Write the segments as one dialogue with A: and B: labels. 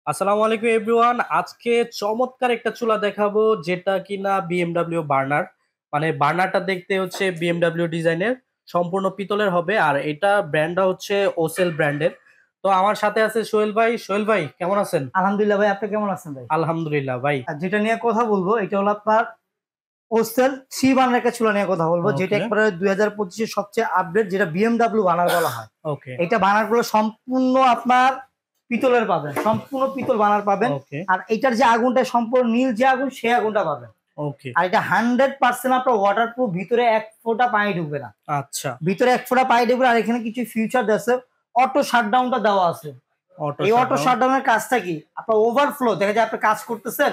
A: আসসালামু আলাইকুম এভরিওয়ান। আজকে চমৎকার একটা চুলা দেখাবো যেটা কিনা বিএমডব্লিউ বার্নার। মানে বার্নারটা দেখতে হচ্ছে বিএমডব্লিউ ডিজাইনের, সম্পূর্ণ পিতলের হবে। আর এটা ব্র্যান্ডটা হচ্ছে ওসেল ব্র্যান্ডের। তো আমার সাথে আছে সোহেল ভাই। সোহেল ভাই কেমন আছেন?
B: আলহামদুলিল্লাহ ভাই, আপনি কেমন আছেন ভাই?
A: আলহামদুলিল্লাহ ভাই।
B: আর যেটা নিয়ে কথা বলবো এটা হলো আপনার ওস্টেল 3 বার্নার একটা চুলা নিয়ে কথা বলবো, যেটা
A: ওকে
B: একবারে 2025-এর সবচেয়ে আপডেট, যেটা বিএমডব্লিউ বার্নার বলা হয়।
A: ওকে
B: এটা বার্নার গুলো সম্পূর্ণ আপনার পিতলের পাবেন, সম্পূর্ণ পিতল বার্নার পাবেন।
A: ওকে
B: আর এটার যে আগুনটা সম্পূর্ণ নীল যে আগুন, সেই আগুনটা পাবেন।
A: ওকে
B: আর এটা 100% আপনার ওয়াটার প্রুফ, ভিতরে এক ফোঁটা পানি ঢুকবে না।
A: আচ্ছা।
B: ভিতরে এক ফোঁটা পানি ঢুকবে। আর এখানে কিছু ফিউচার আছে, অটো শাটডাউনটা দেওয়া আছে।
A: অটো
B: এই অটো
A: শাটডাউন।
B: শাটডাউনের কাজটা কি? আপনার ওভারফ্লো, দেখা যায় আপনি কাজ করতেছেন,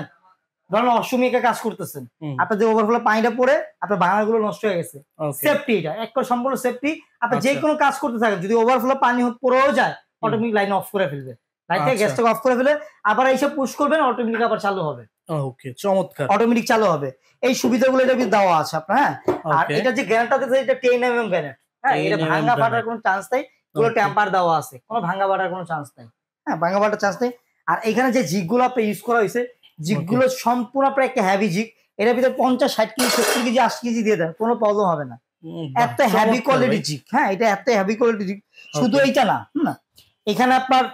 B: ধরেন অসমীকে কাজ করতেছেন,
A: হুম।
B: আপনার যে ওভারফ্লো পানিটা পড়ে আপনার বাংলাগুলো নষ্ট হয়ে গেছে।
A: ওকে
B: সেফটি, এটা একটা সম্পূর্ণ সেফটি। আপনি যে
A: আচ্ছা।
B: কোনো কাজ করতে থাকেন, যদি ওভারফ্লো পানি পড়েও যায়,
A: হুম।
B: অটোমেটিক লাইন অফ করে ফেলবে। লাইন থেকে
A: আচ্ছা।
B: গ্যাসটাকে অফ করে ফেলে আবার এইসব পুশ করবেন, অটোমেটিক আবার চালু হবে।
A: ওকে চমৎকার।
B: অটোমেটিক চালু হবে। এই সুবিধাগুলো এটা কিন্তু দেওয়া আছে আপনার, হ্যাঁ। আর
A: ওকে
B: এটা যে গ্যারান্টটা দিচ্ছে, এটা 10 mm গ্যারান্ট, হ্যাঁ। এটা
A: 10 mm
B: ভাঙা ফাটার
A: গ্রানাইট।
B: কোনো চান্স নেই। পুরো
A: ওকে
B: টেম্পার দেওয়া আছে, কোনো ভাঙা ফাটার কোনো চান্স নেই। হ্যাঁ, ভাঙা ফাটার চান্স নেই। আর এখানে যে জিগগুলো আপনি ইউজ করা হয়েছে,
A: ওকে
B: জিগগুলো সম্পূর্ণ আপনার একটা হ্যাভি জিগ। এটার ভিতরে 50, 60 কেজি, 70 কেজি, 80 কেজি দিয়ে দেন, কোনো প্রবলেম হবে না।
A: বাহ
B: এত হ্যাভি
A: চমৎকার ভাই।
B: কোয়ালিটি জিগ, হ্যাঁ, এটা এত হ্যাভি কোয়ালিটি জিগ। শুধু
A: ওকে
B: এইটা না, না, এখানে আপনার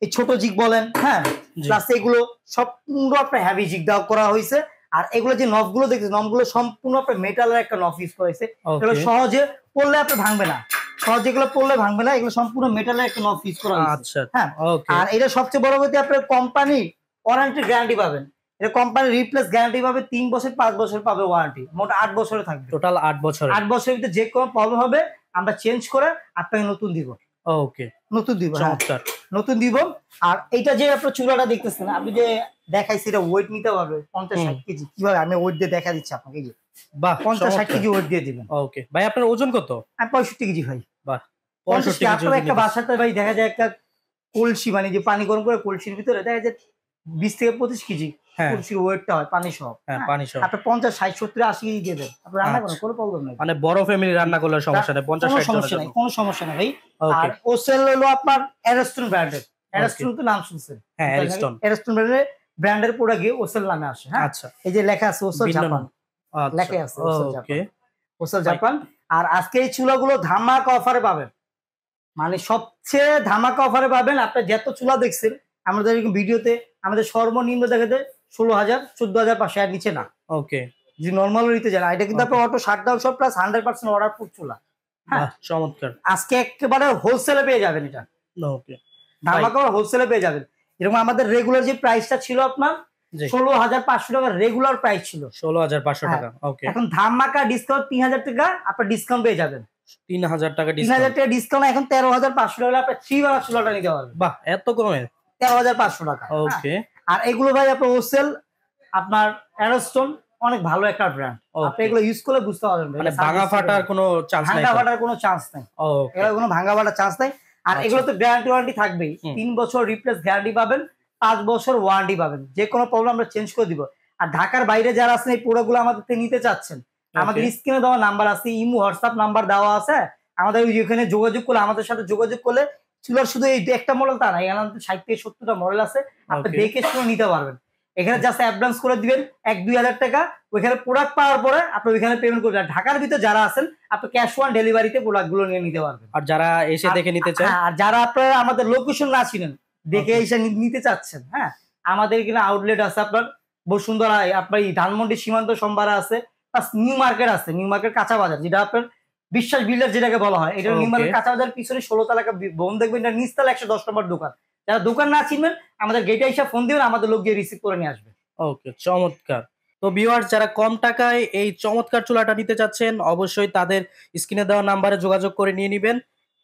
B: এই ছোট জিগ বলেন, হ্যাঁ,
A: জি।
B: প্লাস এগুলো সব পুরো আপনার হ্যাভি জিগ দেওয়া করা হয়েছে। আর এগুলো যে নবগুলো দেখছেন, নবগুলো সম্পূর্ণ আপনার মেটালের একটা নব ইউজ করা হয়েছে। এগুলো
A: ওকে
B: সহজে পড়লে আপনার ভাঙবে না, সহজে এগুলো পড়লে ভাঙবে না। এগুলো সম্পূর্ণ মেটালের একটা নব ইউজ করা হয়েছে,
A: আচ্ছা।
B: হ্যাঁ।
A: ওকে
B: আর এটা সবচেয়ে বড় কথা, আপনার কোম্পানি ওয়ারেন্টি গ্যারান্টি পাবেন। এটা কোম্পানি রিপ্লেস গ্যারান্টি পাবে 3 বছর, 5 বছর পাবে ওয়ারেন্টি, মোট 8 বছরে থাকবে।
A: টোটাল 8 বছরের।
B: 8 বছরের ভিতরে যে কোনো প্রবলেম হবে আমরা চেঞ্জ করে আপনাকে নতুন দিব।
A: ওকে
B: নতুন দিব, হ্যাঁ,
A: চমৎকার।
B: নতুন দিব। আর এইটা যে আপনার চূড়াটা দেখতেছেন, আপনি যে দেখাইছি, এটা ওয়েট নিতে পারবে পঞ্চাশ
A: হুম।
B: ষাট কেজি কিভাবে আমি ওয়েট দিয়ে দেখা দিচ্ছি আপনাকে। এই যে
A: বাহ
B: 50-60
A: চমৎকার।
B: কেজি ওয়েট দিয়ে দিবেন।
A: ওকে ভাই আপনার ওজন কত?
B: আর 65 কেজি ভাই।
A: বাহ
B: 50
A: 65
B: কেজি
A: কেজি
B: আপনার
A: ওজনে
B: একটা
A: দিচ্ছে।
B: বাসাতে ভাই দেখা যায় একটা কলসি, মানে যে পানি গরম করে কলসির ভিতরে দেখা যায় 20 থেকে 25 কেজি
A: হ্যাঁ
B: কলসির ওয়েটটা হয় পানি সহ,
A: হ্যাঁ
B: হ্যাঁ।
A: পানি সহ।
B: আপনি 50, 60, 70, 80 কেজি দিয়ে দেন, আপনি রান্না করেন,
A: আচ্ছা
B: কোনো প্রবলেম নেই।
A: মানে বড় ফ্যামিলি রান্না করলে সমস্যা নেই, 50
B: কোনো
A: 60 জনের
B: সমস্যা
A: জন্য।
B: নাই, কোনো সমস্যা নাই ভাই। আর
A: ওকে
B: ওসেল হলো আপনার অ্যারস্টন ব্র্যান্ডের।
A: ওকে
B: অ্যারস্টন তো নাম শুনছেন?
A: হ্যাঁ অ্যারিস্টন।
B: অ্যারস্টন ব্র্যান্ডের প্রোডাক্ট গিয়ে ওসেল নামে আসে, হ্যাঁ।
A: আচ্ছা
B: এই যে লেখা আছে ওসেল
A: ভিন্ন
B: জাপান,
A: নাম। আচ্ছা
B: লেখা আছে ওসেল
A: ওকে
B: জাপান, ওসেল
A: ভাই।
B: জাপান। আর আজকে এই চুলাগুলো ধামাকা অফারে পাবেন, মানে সবচেয়ে ধামাকা অফারে পাবেন। আপনার যত চুলা দেখছেন আমাদের ভিডিওতে, আমাদের সর্বনিম্ন দেখা যায় 16,000 14,500 এর নিচে না।
A: ওকে
B: যে নর্মাল নিতে যান, এটা কিন্তু
A: ওকে
B: আপনার অটো শাটডাউন সব প্লাস 100% অর্ডার প্রুফ চুলা, হ্যাঁ।
A: বাহ চমৎকার।
B: আজকে একেবারে হোলসেলে পেয়ে যাবেন এটা,
A: ওকে ভাই।
B: ধামাকা হোলসেলে পেয়ে যাবেন। এরকম আমাদের রেগুলার যে প্রাইসটা ছিল আপনার
A: জি
B: 16,500 টাকা রেগুলার প্রাইস ছিল,
A: 16,500
B: হ্যাঁ।
A: টাকা। ওকে
B: এখন ধামাকা ডিসকাউন্ট 3,000 টাকা আপনার ডিসকাউন্ট পেয়ে যাবেন।
A: 3000 টাকা
B: 3,000
A: ডিসকাউন্ট।
B: টাকা ডিসকাউন্ট, এখন 13,500 টাকা আপনার 3 বাংলা চুলাটা নিতে পারবেন।
A: বাহ এত কমে।
B: 13,500 টাকা, হ্যাঁ।
A: ওকে
B: আর এগুলো ভাই আপনার হোলসেল, আপনার অ্যারোস্টোন অনেক ভালো একটা ব্র্যান্ড। আপনি
A: ওকে
B: এগুলো ইউজ করলে বুঝতে পারবেন ভাই,
A: মানে
B: এটা
A: ভাঙা
B: সার্ভিস
A: ফাটার কোনো চান্স নাই
B: ভাঙা
A: তো?
B: ফাটার কোনো চান্স নেই।
A: ওকে
B: এগুলো কোনো ভাঙা ফাটার চান্স নেই। আর
A: আচ্ছা
B: এগুলো তো গ্যারান্টি ওয়ারেন্টি থাকবেই,
A: হুম
B: 3 বছর রিপ্লেস গ্যারান্টি পাবেন, 5 বছর ওয়ারেন্টি পাবেন। যে কোনো প্রবলেম আমরা চেঞ্জ করে দিব। আর ঢাকার বাইরে যারা আছেন এই প্রোডাক্টগুলো আমাদের থেকে নিতে চাচ্ছেন, আমাদের
A: ওকে
B: স্ক্রিনে দেওয়া নাম্বার আছে, ইমো হোয়াটসঅ্যাপ নাম্বার দেওয়া আছে। আমাদের ওই যেখানে যোগাযোগ করলে, আমাদের সাথে যোগাযোগ করলে, চুলার শুধু এই একটা মডেল তা না, এখানে 60 থেকে 70টা মডেল আছে, আপনি
A: ওকে
B: দেখে শুনে নিতে পারবেন। এখানে জাস্ট অ্যাডভান্স করে দিবেন 1-2 হাজার টাকা, ওইখানে প্রোডাক্ট পাওয়ার পরে আপনি ওইখানে পেমেন্ট করবেন। আর ঢাকার ভিতরে যারা আছেন, আপনি ক্যাশ অন ডেলিভারিতে প্রোডাক্ট গুলো নিয়ে নিতে পারবেন।
A: আর যারা এসে
B: আর
A: দেখে নিতে চায়?
B: হ্যাঁ, আর যারা আপনারা আমাদের লোকেশন না চিনেন, দেখে
A: ওকে
B: এসে নিতে চাচ্ছেন, হ্যাঁ, আমাদের এখানে আউটলেট আছে আপনার বসুন্ধরা, আপনার এই ধানমন্ডি সীমান্ত সম্ভারা আছে, প্লাস নিউ মার্কেট আছে, নিউ মার্কেট কাঁচা বাজার, যেটা আপনার বিশ্বাস বিল্ডার যেটাকে বলা হয়, এটা নিউ
A: ওকে
B: মার্কেট কাঁচা বাজার পিছনে 16 তলা একটা বোন দেখবেন, এটা নিচতলা 110 নম্বর দোকান। যারা দোকান না চিনবেন, আমাদের গেটে এসে ফোন দিবেন, আমাদের লোক গিয়ে রিসিভ করে নিয়ে আসবে।
A: ওকে চমৎকার। তো ভিউয়ার্স যারা কম টাকায় এই চমৎকার চুলাটা নিতে চাচ্ছেন অবশ্যই তাদের স্ক্রিনে দেওয়া নাম্বারে যোগাযোগ করে নিয়ে নিবেন।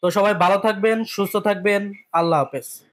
A: তো সবাই ভালো থাকবেন, সুস্থ থাকবেন। আল্লাহ হাফেজ।